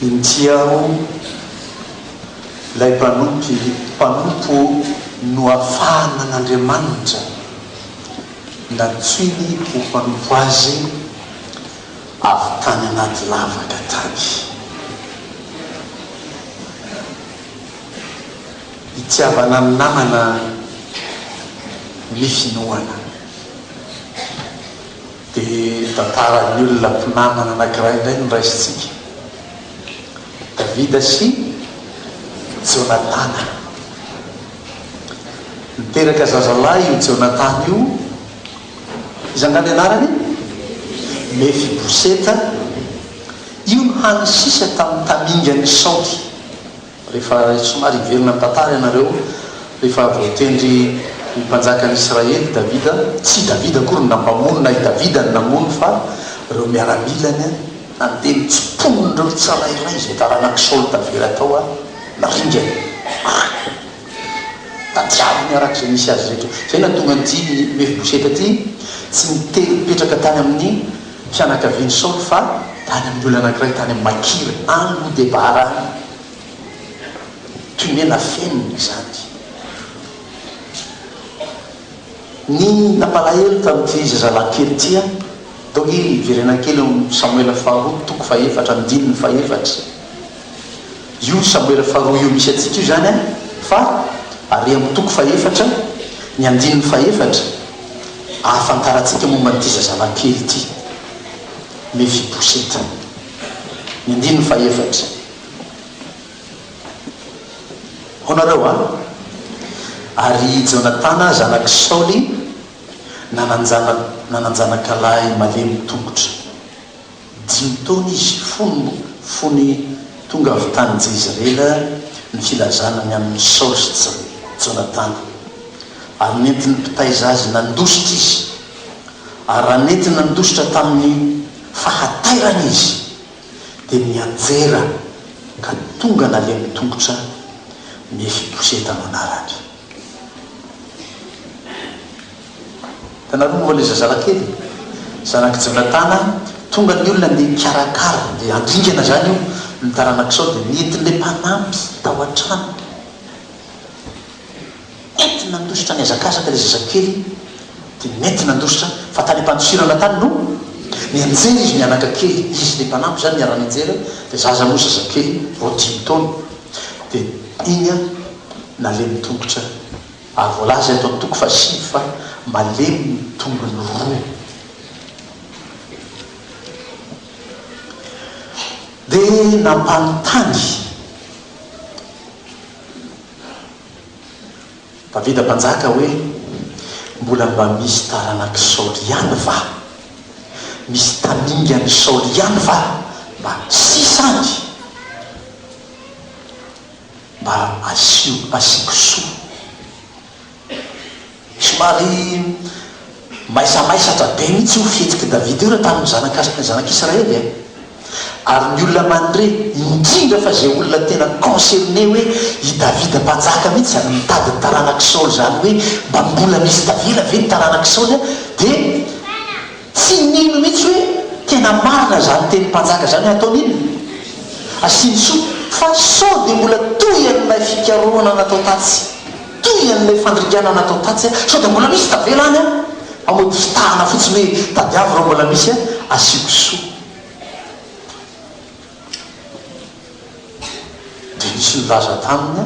intiao ilay mpanompo no afahana n'Andriamanitra natsoiny ho mpanompo azy avy tany anaty lavaka tany. Itiavana ny namana ny finoana dia tantaran'ny olona mpinamana anankiray indray no raisitsika. Davida sy Jonatana. Niteraka zazalahy io Jonatana io, izangany anarany Mefiboseta. Io no hany sisa tamin'ny tamingany Saoly. Rehefa somary ivelona amin'ny tantara ianareo, rehefa voatendry ny mpanjakan'ny Israely Davida, tsy Davida akory no nampamono na i Davida no namono, fa ireo miaramilany nanteny tsiponindreo tsirairay izay taranaki Saoly tavela tao naringany tadiavo miarak'izay misy azy rehetra. Zay natonga an'ity Mefiboseta ty tsy mipetraka tany amin'ny fianakavian'ny Saoly fa tany amin'ny olona anankiray tany amin'ny Makira any Lodebara tumena fenina izany. Ny nampalahelo tamin'ity zazalahy kely tia donc iverena kely Samuel faharoa toko faefatra andininy faefatra. Io Samuel faharoa io misy atsika io zany fa ary amin'ny toko faefatra ny andininy faefatra ahafantaratsika momba n'ity zazalahy kely ity Mefiboseta. Ny andininy faefatra honareo ary Jonatana zanaky Saoly nananjanakalahy malemy tongotra 5 taona izy fony tonga avy tany Jezrela ny filazanany amin'ny Saoly sy Jonatana ary nentiny mpitaiza azy nandositra izy ary raha nentiny nandositra tamin'ny fahatairana izy dia nianjera ka tonga nalemy tongotra Mefiboseta manarany. Tanareo moa le zazalahy kely zanaky Jonatana tonga ny olona nde karakara dia andringana zany io ny taranaky Saoly dia nentin'le mpanampy tao an-trano nety nandositra ny azakazaka le zazakely dia nety nandositra fa tany ampanjosirana tany no nianjera izy mianaka kely izy le mpanampy zany miarany anjera dia zaza moa zazakely vao 10 taona dia igny nalemy tongotra ary voalaza eto amin'ny toko fahasivy fa malemy ny tongony roa. Dia nampanontany Davida mpanjaka hoe mbola mba misy taranaky Saoly ihany va, misy tamingany Saoly ihany va mba sisany mba asiko soa. Somary maisamaisatra be mihitsy ho fihetiky Davida io raha tamin'ny zanak'Israely ary ny olona mandre indrindra fa zay olona tena concerné hoe i Davida mpanjaka mihitsy zany mitady ny taranaky Saoly zany hoe mba mbola misy tavela ve ny taranaky Saoly dia tsy nino mihitsy hoe tena marina zany teny mpanjaka zany ataon'ino asiny soa fa sao dia mbola toy an'ilay fikaroana natao tatsy, toy an'ilay fandringana natao tatsy sao dia mbola misy tavela any amody fitahana fotsiny hoe tadiavo raha mbola misy asiko soa. Dia misy nilaza taminy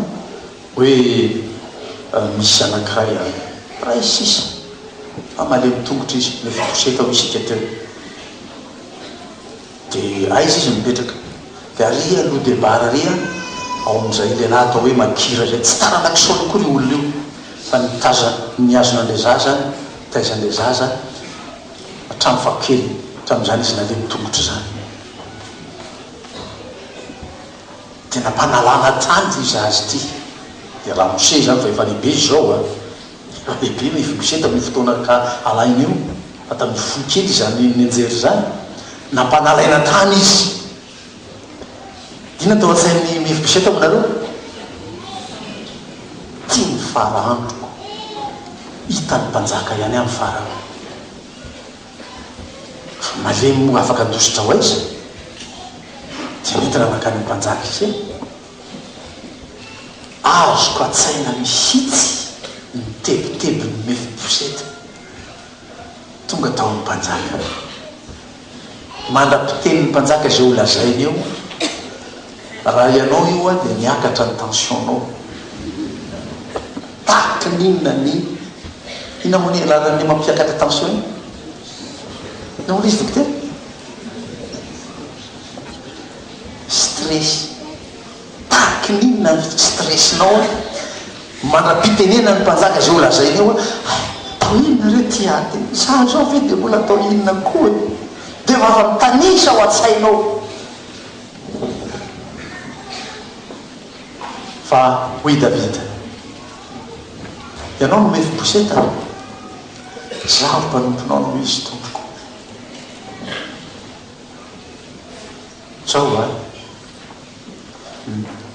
hoe misy anankiray ray sisa fa malemy tongotra izy Mefiboseta ho isika teo dia aiza izy mipetraka dia aria Lodebara aria ao amin'izay lehilahy atao hoe Makira zay tsy taranaky Saoly koa ry olona io fa niazona an'ilay zaza taizan'ilay zaza hatramy fakely hatramin'izany izy nalemy tongotra zany. Dia nampanalana tany ty zazy ty dia raha Mose zany fa efa lehibe zao lehibe Mefiboseta amin'ny fotoana ka alainy io fa tamin'ny folokely zany nianjery zany nampanalaina tany izy. Dina tao an-tsain'ny Mefiboseta aminareo tia ny farahandroko hitany mpanjaka ihany amin'ny farao malemy moa afaka andositra ho aiza de mety raha nakany mpanjaka izy azoko atsaina mihitsy mitebiteby ny mefibosety tonga tao amin'ny mpanjaka mandra-pitenin'ny mpanjaka zay ho lazainy eo raha ianao io a dia miakatra ny tensionnao taky ninona ny ina moa ny lalan'ny mampiakatra tension iny ina moa izy dokotera stress taky ninona ny stressinao mandra-pitenena ny mpanjaka zay ho lazainy eo a inona reo tiaty sa zao ve dia mbola atao inona koa dia vafa mitanisa ho atsainao fa hoy Davida ianao no mefiboseta zaho mpanomponao no izy tompoko zao a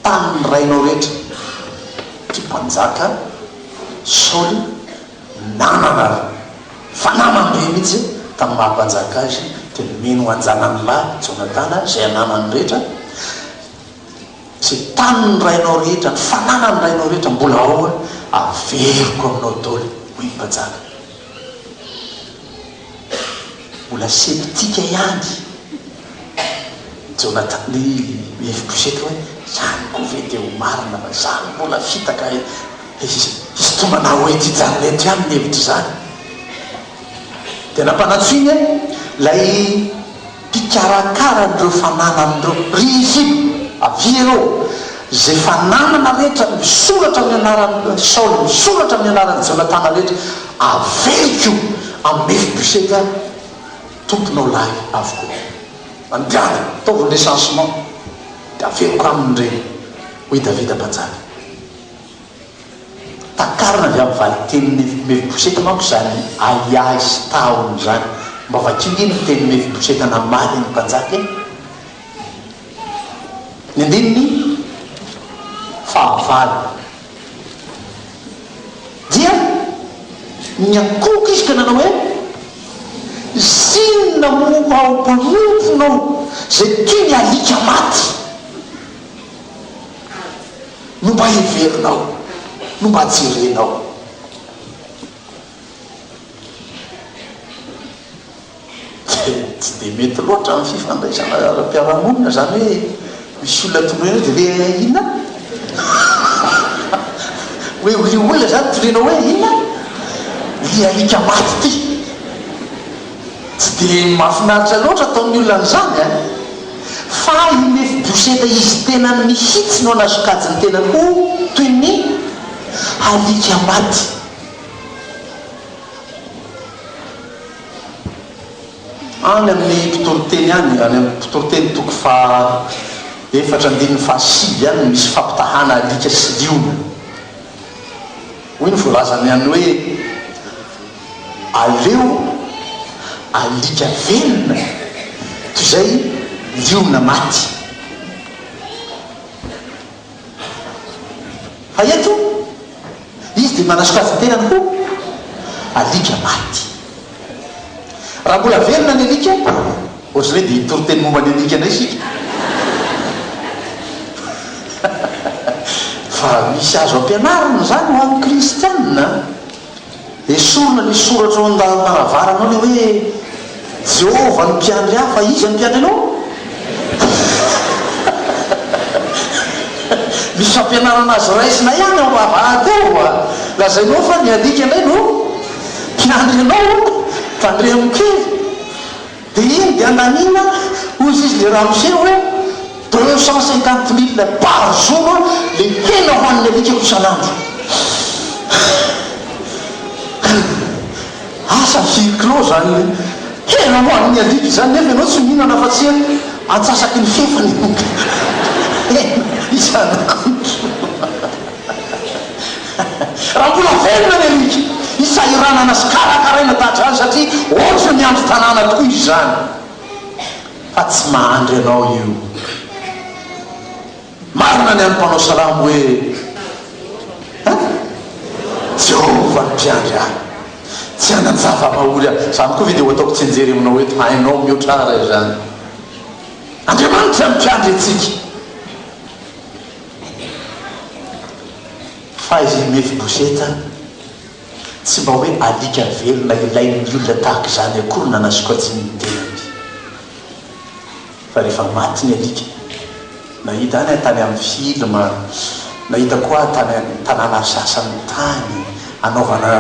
tany ny rainao rehetra ty mpanjaka Saoly nanana fananambe mihitsy tamin'ny mahampanjaka azy dia mino anjanany lahy Jonatana zay ananany rehetra zay tany ny rainao rehetra ny fanana ny rainao rehetra mbola ao averiko aminao daoly hoy mpanjaka mbola septika ihany Jonatana ny mefibosety hoe zany ko ve dia ho marina fa zany mbola fitaka izy tomana hoe ty janylety ihany ny hevitra zany dia nampanatsoiny lay mpikarakara n'ireo fanana amin'ireo rizy aviareo zay fananana rehetra misoratra amin'ny anaran'ny Saoly misoratra amin'ny anaran'ny Jonatana rehetra averiko amin'ny mefibosety tomponao lahy avokoa mandiana ataovy recensement dia averiko amin'ireny hoy Davida mpanjaka takarina avy amin'ny valiteny mefibosety manko zany alias taony zany mba vakio iny teny mefibosety namaly ny mpanjaka ny andininy fahavalo dia miakoka izy ka nanao hoe zinona momba ao mpanomponao zay toy ny alika maty no mba heverinao no mba jerenao tsy dia mety loatra amin'ny fifandraisana ara-piarahamonina zany hoe misy olona tondrena dia hoe inona hoe ry olona zany tondrenao hoe inona ly alika maty ty tsy dia mahafinaritra loatra ataon'ny olona n'izany fa i mefiboseta izy tena mihitsy no anazokajiny tena ho toy ny alika maty any amin'ny mpitoriteny any amin'ny mpitoriteny toko fa efatra andininy fahasivy any misy fampitahana alika sy liona hoy ny voalazany any hoe aleo alika velona toy zay liona maty fa eto izy dia manasokajiny tenany ho alika maty raha mbola velona ny alika ohatrany hoe dia hitoriteny momba ny alika ndray sika fa misy azo ampianarana zany ho amin'ny kristianina esorona ny soratra ao an-davarana le hoe Jehova ny mpiandry ahy fa izy ny mpiandry anao misy fampianarana azy raisina ihany ao avahady eo lazainao fa ny alika indray no mpiandry anao tandre amikely dia iny dia ananina ozy izy le ramose hoe 250 000 par jour le hena ho an'ny alika ko isanandro asa fikilo zany hena ho an'ny alika zany nefa ianao tsy mihinana fa tsy antsasaky ny fefany isanandro raha mbola velona ny alika isahiranana sy karakaraina tahatra zany satria ohatra ny andro tanàna tokoa izy zany fa tsy mahandry anao io marina ny ampanao salamo hoe Jehova ny mpiandry ahy tsy ananjava mahory ahy zany koa ve dia ho ataoko tsy anjery aminao hoe hainao mihoatra io zany andriamanitra mipiandry atsika fa izy Mefiboseta tsy mba hoe alika velona ilainy olona tahaka izany akory nanasokatsy ny tenany fa rehefa maty ny alika nahita any tany amin'ny filma nahita koa tanàna sasany tany anaovana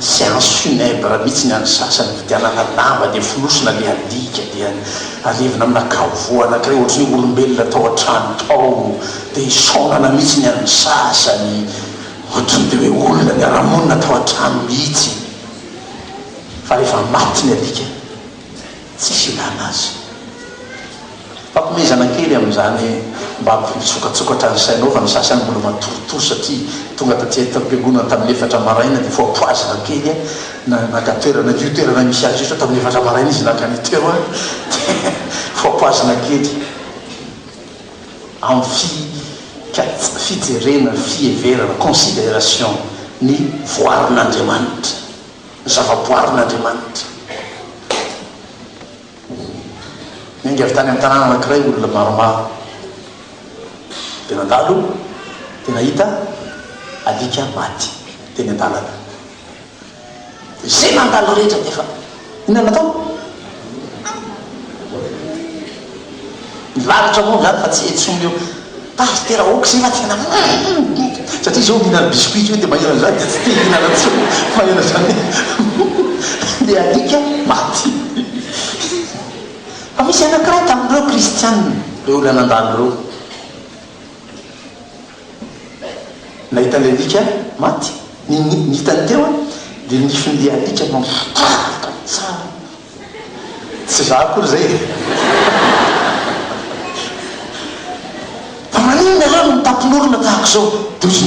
séance funèbre mihitsy ny any sasany vidianana lamba dia fonosona le alika dia alevina amina kavoa anankiray ohatrany olombelona tao an-trano tao dia isaonana mihitsy ny any sasany ohatrany dia hoe olona ny aramonina tao an-trano mihitsy fa rehefa maty ny alika tsy silana azy fampomezana kely amin'izany mba mpisokatsokatra ny sainao fa ny sasany mbola matorotoro satria tonga tampiangonana tamin'ny 4 maraina dia foapoazina kely naka toerana io toerana misy azy io tamin'ny 4 maraina izy naka ny toero foapoazina kely amin'ny fijerena fieverana considération ny voarin'Andriamanitra ny zavaboarin'Andriamanitra mingy avy tany amin'ny tanàna anankiray olona maromaro dia nandalo dia nahita alika maty teny an-dalana zay nandalo rehetra dia fa inona natao nilalitra moa zany fa tsy etsony eo pastera oky zay fa tena satria zao mihinana biscuit io dia mahirana zany dia tsy te hihinana tsy mahirana zany le alika maty fa misy anankiray tamin'ireo kristianina reo olona nandalo reo nahita le alika maty nihitany teo dia nifin'le alika mampiavaka tsara tsy za akory zay fa maninona zao mitapon'olona tahaka zao dia ozy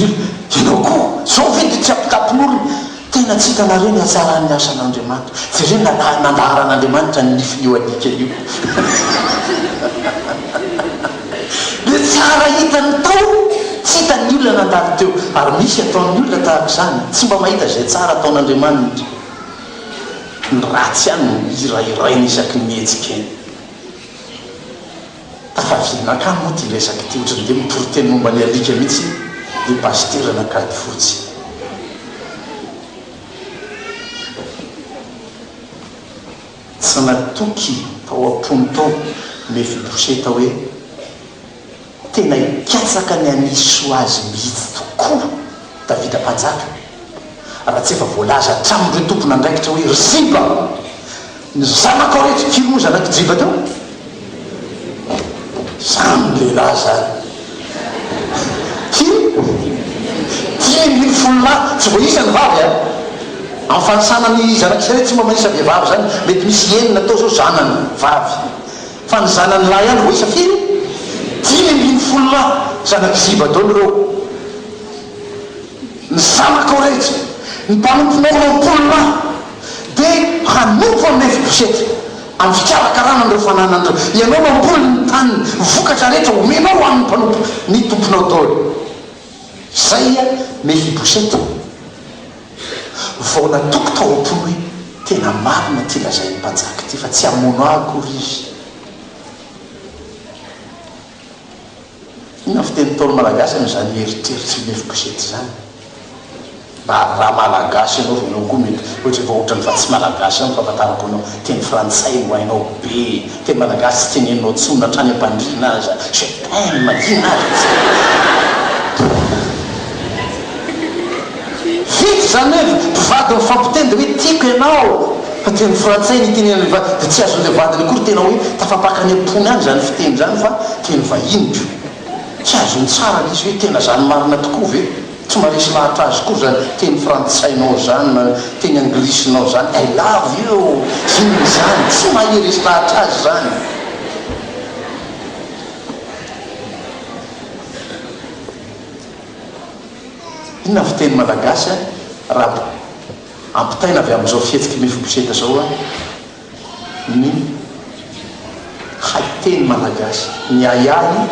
ianao koa zao ve dia tsy ampitapon'olona tena tsy hitanareo ny hatsaran'ny asan'Andriamanitra jereo nandaharan'Andriamanitra ny nifin'io alika io le tsara hitany tao tsy hitany olona nandalo teo ary misy ataon'ny olona tahaka izany tsy mba mahita zay tsara ataon'Andriamanitra ny ratsy any irairay isaky ny etsika tafavinakany moa ty resaky ty ohatrany dia miporoteny momba ny alika mihitsy dia pastera nakady fotsy tsy natoky tao am-pony tao Mefiboseta hoe tena hikatsaka ny aniso azy mihitsy tokoa Davida mpanjaka raha tsy efa voalaza hatramin'ireo tompona andraikitra hoe Ziba ny zanako rehetra kilo moa zanaky Ziba teo zany lehilahy zany 10,000 tsy voa isa ny vavy amin'ny fansanany zanak'Israely tsy mba manisa vehivavy zany mety misy enina tao zao zanany vavy fa ny zanany lahy ihany voa isa firy 10,000 zanak'i Ziba daholo reo ny zanako rehetra ny mpanomponao 90 dia hanompo amin'ny Mefiboseta amin'ny fikarakarana reo fananandreo ianao mamboly ny tany vokatra rehetra omenao amin'ny mpanompo ny tomponao daholo zay Mefiboseta vao natoky tao am-pony hoe tena marina ty lazain'ny mpanjaka ty fa tsy hamono akory izy ina fiteny taolo malagasy amin'izany eritreritry Mefiboseta zany mba raha malagasy ianao vanao koa mety ohatra va ohatrany fa tsy malagasy any fahafantarako anao teny frantsay no hainao be teny malagasy tsy teneninao tsona hatrany ampandrina azy je t'aime mahina azy vity zany hoe mpivady mifampiteny dia hoe tiako ianao fa teny frantsay nitenena dia tsy azon'le vadiny akory tena hoe tafampakany am-pony any zany fiteny zany fa teny vahiniko tsy azony tsara izy hoe tena zany marina tokoa ve tsy maharesy lahatra azy koa zany teny frantsainao zany na teny anglisinao zany I love you ziny zany tsy maharesy lahatra azy zany inona fiteny malagasy raha ampitaina avy amin'izao fihetsiky Mefiboseta zao ny haiteny malagasy ny aiay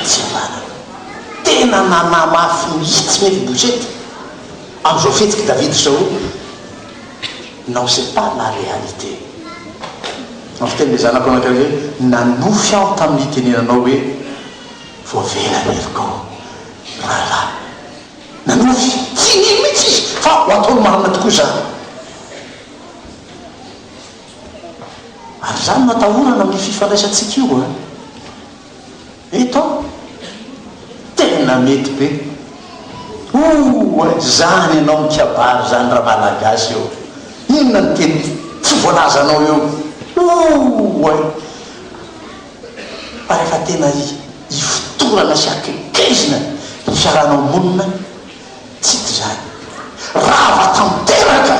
tsy avana tena nanamafy mihitsy Mefiboseta amin'izao fihetsiky Davida zao non c'est pas la réalité Afiteny le zanako anakare hoe nanofy aho tamin'ny tenenanao hoe voavelany elikao raharaha nanofy tsy nino mihitsy izy fa ho ataony marina tokoa zany ary zany natahorana amin'ny fifandraisantsika io eto tena mety be zany ianao mikabary zany raha malagasy eo inona ny teny tsy voalazanao eo fa rehefa tena ifotorana sy akekezina ny fiaranao monina tsy ty zany raha vatanteraka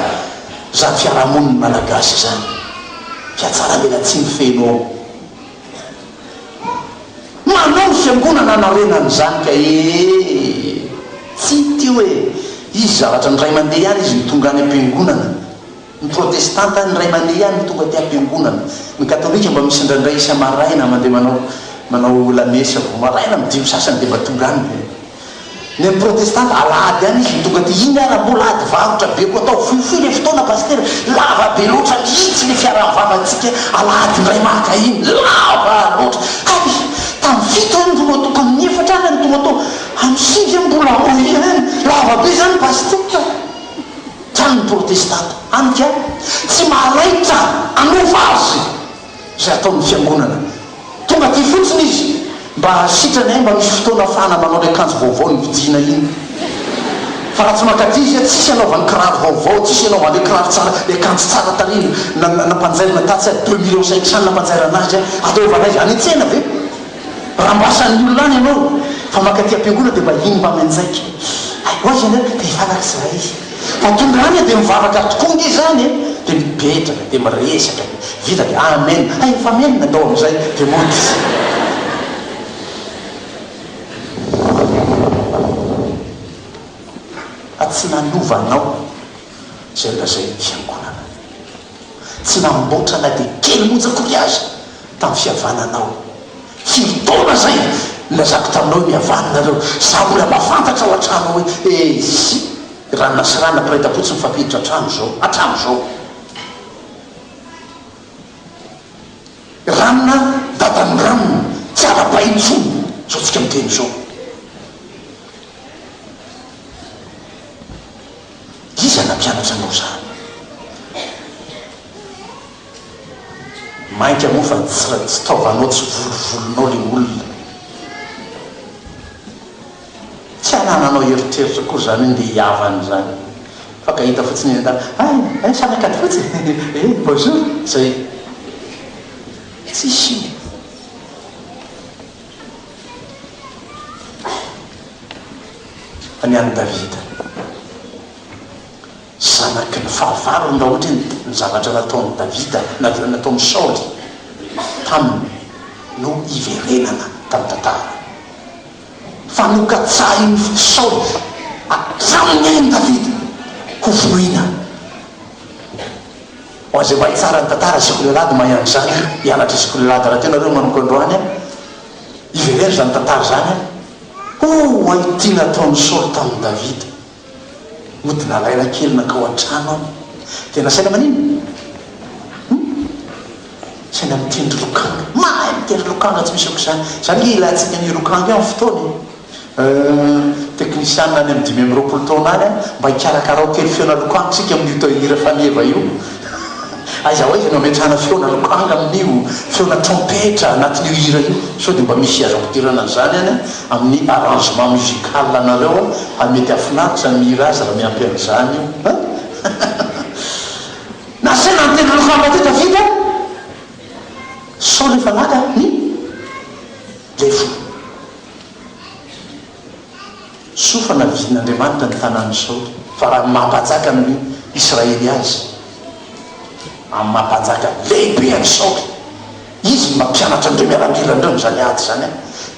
zany fiarahamoniny malagasy zany fiatsara mena tsy mifeno ao manao ny fiangonana narenan'izany ka tsy ty hoe izy zavatra ny ray mandeha ihany izy mitonga any am-piangonana ny protestanta ny ray mandeha ihany mitonga ty am-piangonana ny katolika mba misy indraindray isa maraina mandeha manao lamesa vo maraina midimy sasany dia mba tonga any ny protestanta alady any izy mitonga ty iny ara mbola ady varotra be ko atao foifoy le fotoana paster lava be loatra mihitsy le fiarahavavatsika alady ndray maka iny lava loatra tamin'ny fito any tonga atao tamin'ny efatra any any tonga atao amin'ny sivy mbola oy any lava be zany paster trany ny protestanta anika tsy maharaitra anova azy zay ataon'ny fiangonana tonga ty fotsiny izy mba sitrany ay mba misy fotoana fana manao le akanjo vaovao ny vidina iny fa raha tsy makaty izy tsisy anaovany kiraro vaovao tsisy anaovany le kiraro tsara le akanjo tsara tariny nampanjairina tatsy 2,500,000 nampanjairana azy ataovana azy any an-tsena ve raha mbasan'ny olona any ianao fa makaty am-piangonana dia mba iny mba manjaiky oazy any dia ifanakizay izy fa tonga any dia mivavaka tokonga izy zany dia mipetraka dia miresaka vita dia amen fa menina atao amin'izay dia mody tsy nanovanao zay lazay fiangonana tsy namboatra na dia kely monjakory azy tamin'ny fihavananao fitona zay lazako taminao mihavananareo za mbola mahafantatra ao an-trano hoe sy ranona sy rana piraitam-potsy mifampiditra atrano zao atrano zao ranona dadany ranona tsy ara-pahintsony zao tsika miteny zao izy anampianatra anao zany mainka moa fa tsy taovanao tsy volovolonao le olona tsy anananao eritreritra koa zany nde hiavany zany fa ka hita fotsiny sanakady fotsy bonjour zay tsisy fa ny any Davida zanaky ny fahavarony raha ohatra ny zavatra nataon'ny Davida nataon'ny Saoly taminy no iverenana tamin'ny tantara fa nokatsahin'ny Saoly atraminy ainy Davida ho voina ho azay mahay tsara ny tantara Zikolelady mahany zany hianatra Zikolelady raha tena reo manoko androany iverena zany tantara zany ay ty nataon'ny Saoly tamin'ny Davida mody nalaina kely nakao an-trano any dia nasaina manino saina mitendry lokanga mahay mitendry lokanga tsy misy oko zany zany le ilantsika ny lokanga eo amin'ny fotoany teknisiana any amin'ny 5 taona any mba hikarakarao kely feona lokanga sika amin'io tahira faneva io aiza ho izy no ametrahana feona lokanga amin'io feona trompetra anatin'io hira io sao dia mba misy azo ampidirana zany any amin'ny arrangement musical anareo amety afinaritra ny mihira azy raha miampy an'izany io nasaina mitendry lokanga ty Davida sao lefa naka ny lefo sofa navidin'Andriamanitra ny tanàny Saoly fa raha mampajaka amin'ny Israely azy amin'ny mampajaka lehibe any Saoly izy mampianatra andreo miaramila andreo zany ady zany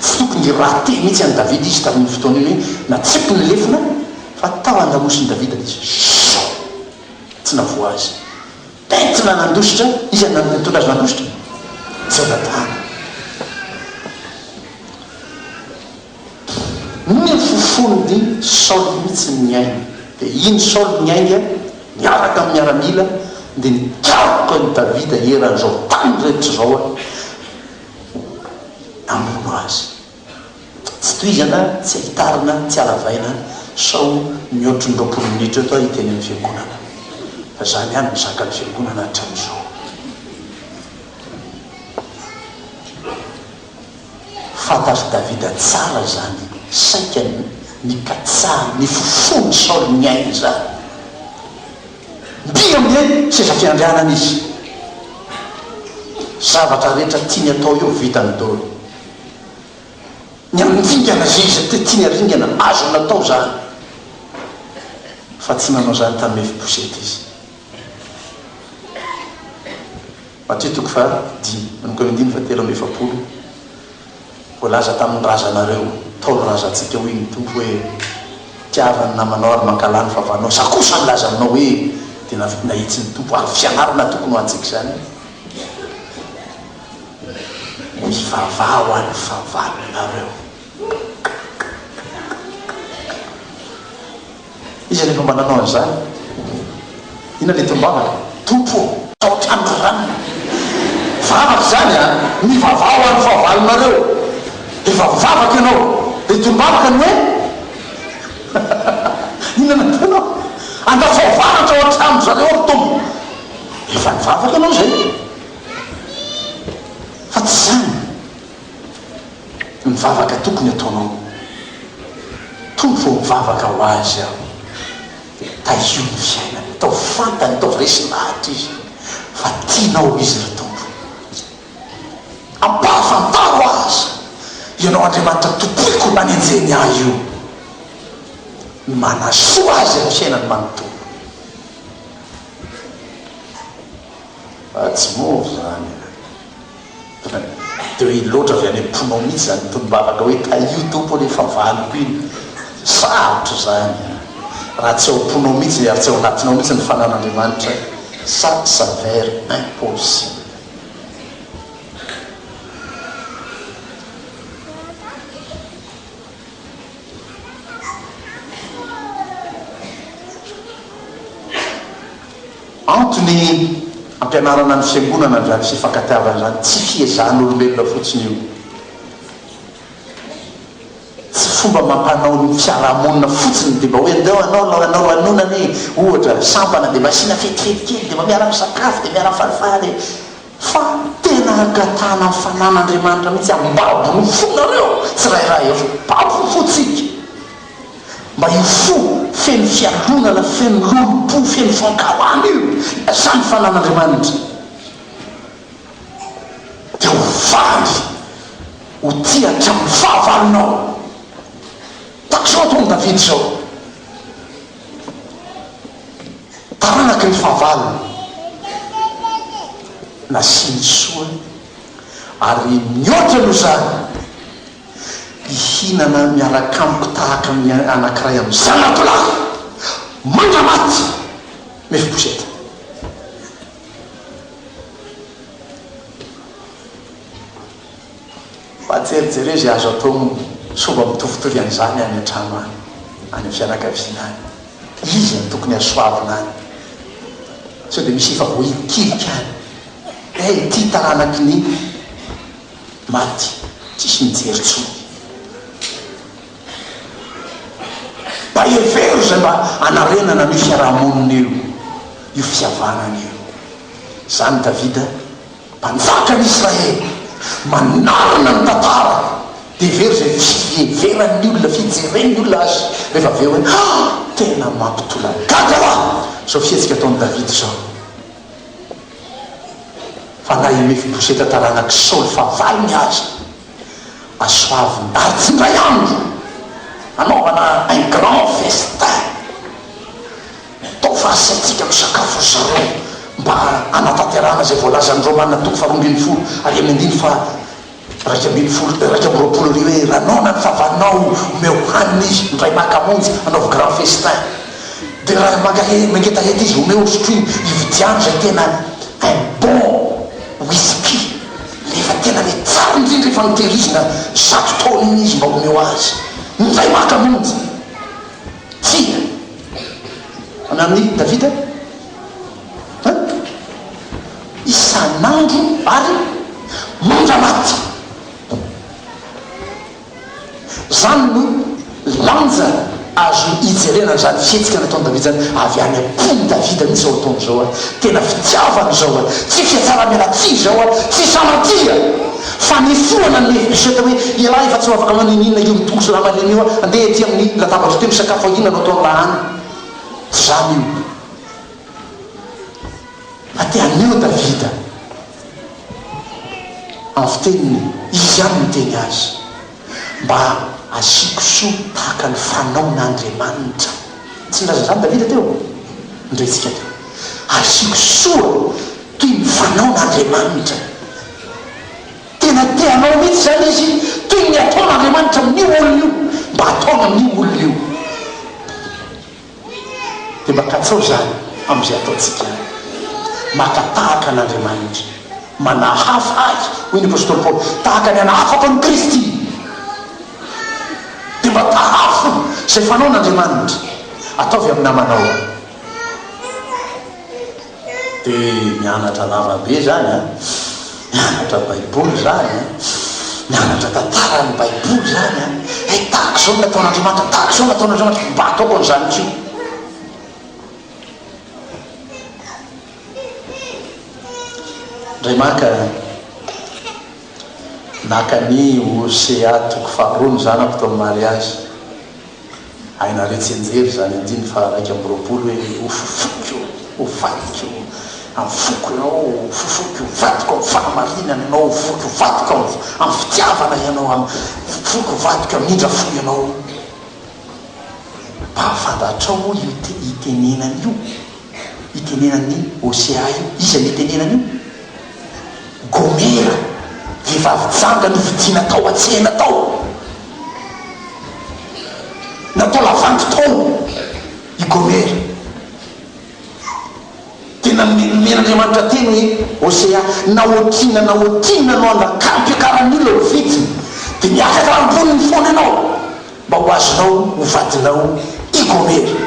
tsy tokony raha te mihitsy any Davida izy tamin'ny fotoana iny hoe natsipo ny lefona fa tao andamosiny Davida izy tsy navoa azy tentina nandositra izy mitondra azy nandositra Jonatana ny fofony Saoly mihitsy ny ainy dia iny Saoly ny ainy miaraka amin'ny miaramila dia nikaroko ny davida eran'izao tany rehetra zao amono azy. Tsy toizana, tsy ahitarina, tsy alavaina sao mihoatry ny 20 minitra eto hiteny amin'ny fiangonana fa zany ihany misaka ny fiangonana hatramin'izao. Fantasy davida tsara zany, saika nikatsara ny fofony Saoly ny ainy zany, mbi amin'e seza fiandrianana izy, zavatra rehetra tiany atao eo vitany dolo, ny amindingana zay izy te tiany aringana azo natao zany, fa tsy nanao zany tamin'ny Mefibosety izy. Mateo toko fa 10:7 voalaza tamin'ny razanareo taolo razantsika hoe ny tompo hoe tiavany namanao ary mankalany favanao sa kosa ny laza aminao hoe tena nahitsy ny tompo ary fianarana tokony ho antsika zany mivavah ho any fahavalonareo. Izy rehefa mananao an'izany ina le tombavaka tompo taotrano rano vavaky zany a mivavah ho any fahavalonareo. Efa vavaky ianao dia tombavaka ny hoe inana tanao andafavaratra ao an-trano zareo ary tombo efa nivavaka ianao zay, fa tsy zany mivavaka tokony ataonao. Tompo mivavaka ho azy aho tahio ny fiainany, atao fantany, atao resy lahatra izy fa tianao izy ry tompo, ampahafantaro azy ianao Andriamanitra tompoko manenjeny ahy io, manasoa azy amin'ny fiainany manontolo. Fa tsy moro zany dia hoe loatra avy any amponao mihitsy zany tombavaka hoe tahio tompo rehefa valiko iny, sarotra zany raha tsy ao amponao mihitsy ary tsy ao anatinao mihitsy ny fanan'Andriamanitra, ça s'avère impossible. Antony ampianarana ny fiangonana zany sy fankatiavana zany tsy fiezan'olombelona fotsiny io, tsy fomba mampanao ny fiarahamonina fotsiny dia mba hoe ndeo anao anonany ohatra sampana dia mba asina fetifety kely dia mba miara misakafo dia miara falifaly, fa tena agatana ny fanan'Andriamanitra mihitsy ambabo ny fonareo tsy raha eo babo fotsika mba io fo feno fialonana, feno lolo-po, feno fankalana io zany fanan'Andriamanitra dia ho valy ho tiatra amin'ny fahavalonao takizao atao ny Davida zao taranaky ny fahavalony nasiny soa ary mihoatra no zany ihinana miaraka amiko tahaka amin'ny anankiray amin'ny zanakolahy mandramaty Mefibosety. Fa tserijery zay azo atao somba mitovitovy an'izany any an-trano any, any amin'ny fianakaviana any, izy ny tokony asoavina any sao dia misy efa vohikilika any ty taranaky ny maty tsisy mijery tsony mba every zay mba anarenana ny fiarahamonina io fihavanana io. Zany Davida mpanjaka ny Israely manarana ny tantara dia very zay fieveran'ny olona fijeren'ny olona azy rehefa aveo hoe tena mampitolagaga aho zao fihetsika ataon'ny Davida zao. Fa na i Mefibosety taranaky Saoly fahavalony azy asoaviny ary tsy ndray andro anaovana un grand festin tao fahasaitsika misakafo zareo mba anatanterana zay voalazan'ny Romanina toko 12 ary amin'ny 9 fa 20 hoe ranona ny fahavalonao omeo hanina izy ndray makamonjy anaovy grand festin dia raha mangetaheta izy omeo sotro iny ividiano zay tena un bon whisky nefa tena le tsara indrindra efa nitehirizina 100 taona iny izy mba omeo azy ndray makamonjy tsy anany Davida ary mandramaty. Zany no lanja azo ijerena zany fihetsika nataony Davida zany avy any am-pony Davida mihitsy zao ataony zao a, tena fitiavany zao a, tsy fiatsara-mialatsia zao a, tsy samatia fa nifoana ny Mefiboseta hoe ilahy efa tsy afaka maninina io mitokosy raha malemy io a, andeha ty amin'ny latabatsy teo misakafo ahina no ataony lahany. Tsy zany io fa te anio Davida amin'ny fiteniny izy any miteny azy mba asiko soa tahaka ny fanaon'Andriamanitra. Tsy nilaza zany Davida teo, ndretsika teo, asiko soa toy ny fanaon'Andriamanitra. Tena teanao mihitsy zany izy toy ny ataon'Andriamanitra amin'io olona io, mba ataona amin'io olona io. Dia mba katsao zany amin'izay ataontsika maka tahaka an'Andriamanitra, manahafa azy hoy ny apôstôly Paoly, tahaka ny anahafako any Kristy. Dia mba tahafo zay fanaon'Andriamanitra ataovy amin'ny namanao. Dia mianatra lavabe zany a, mianatra baiboly zany a, mianatra tantaran'ny baiboly zany a, tahaka zao ny ataon'Andriamanitra, tahaka zao ny ataon'Andriamanitra, mba ataoko an'izany kio. Ndray naka ny Osea toko faharoa zany ampy tao amin'ny mariazy. Hainareo tsy enjery zany andiny fa raiky amby roapolo hoe ofofoko io, ovadiko io, amin'ny foko ianao, fofoko io vadiko amin'ny fahamarinana ianao, foko vadiko amin'ny fitiavana ianao, amin'ny foko vadiko amindra fo ianao. Mba fantatrao io itenenany io, itenenany Osea io, iza ny itenenany io? Gomera, vehivavy janga novidiana tao an-tsena tao, natao lavandy tao i Gomera. Tena men'Andriamanitra teny hoe Osea, nahoatrina no anakampy-akaran'ny olona vitiny, dia miafaka amboniny foana ianao mba ho azonao hovadinao i Gomera.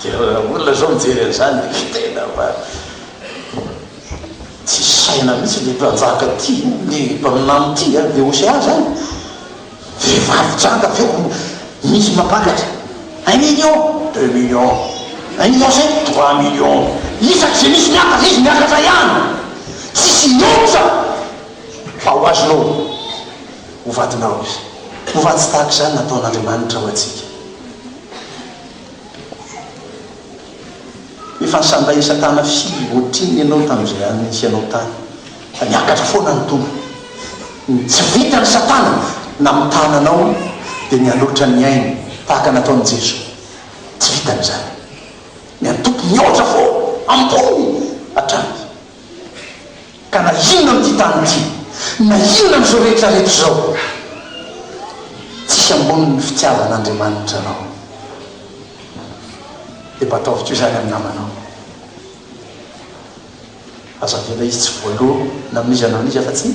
Dia olona zao mijery an'izany tena tsy saina mihitsy le mpanjaka ty, le mpaminany ty a, dia Osea zany vehivavy janga aveo misy mapakatra 1 million, 2 millions, 1 million 5, 3 millions, isaky zay misy miakatra izy miakatra ihany, tsisy iotra fa ho azonao hovadinao izy. Hovady tsy tahaka zany nataon'Andriamanitra ho atsika. Efa nisanday Satana fily ohatriny ianao tamin'izay any nisy anao tany, fa niakatra foana ny tompo. Tsy vita ny Satana na mitana anao dia nialoatra ny ainy tahaka nataon'i Jesoa. Tsy vitan'izany, miantoky mihoatra fo ambony hatrany. Ka na inona amin'ity tany ity, na inona amin'izao rehetrarehetra zao, tsisy amboniny fitiavan'Andriamanitra anao. Dia mba ataovy koa zany amin'ny namanao. Aza vela izy tsy voaloha na amin'izy anao an'izy afa-tsy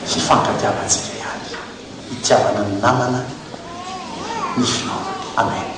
fifankatiavantsika ihany, hitiavana ny namana ny finaovana. Amen.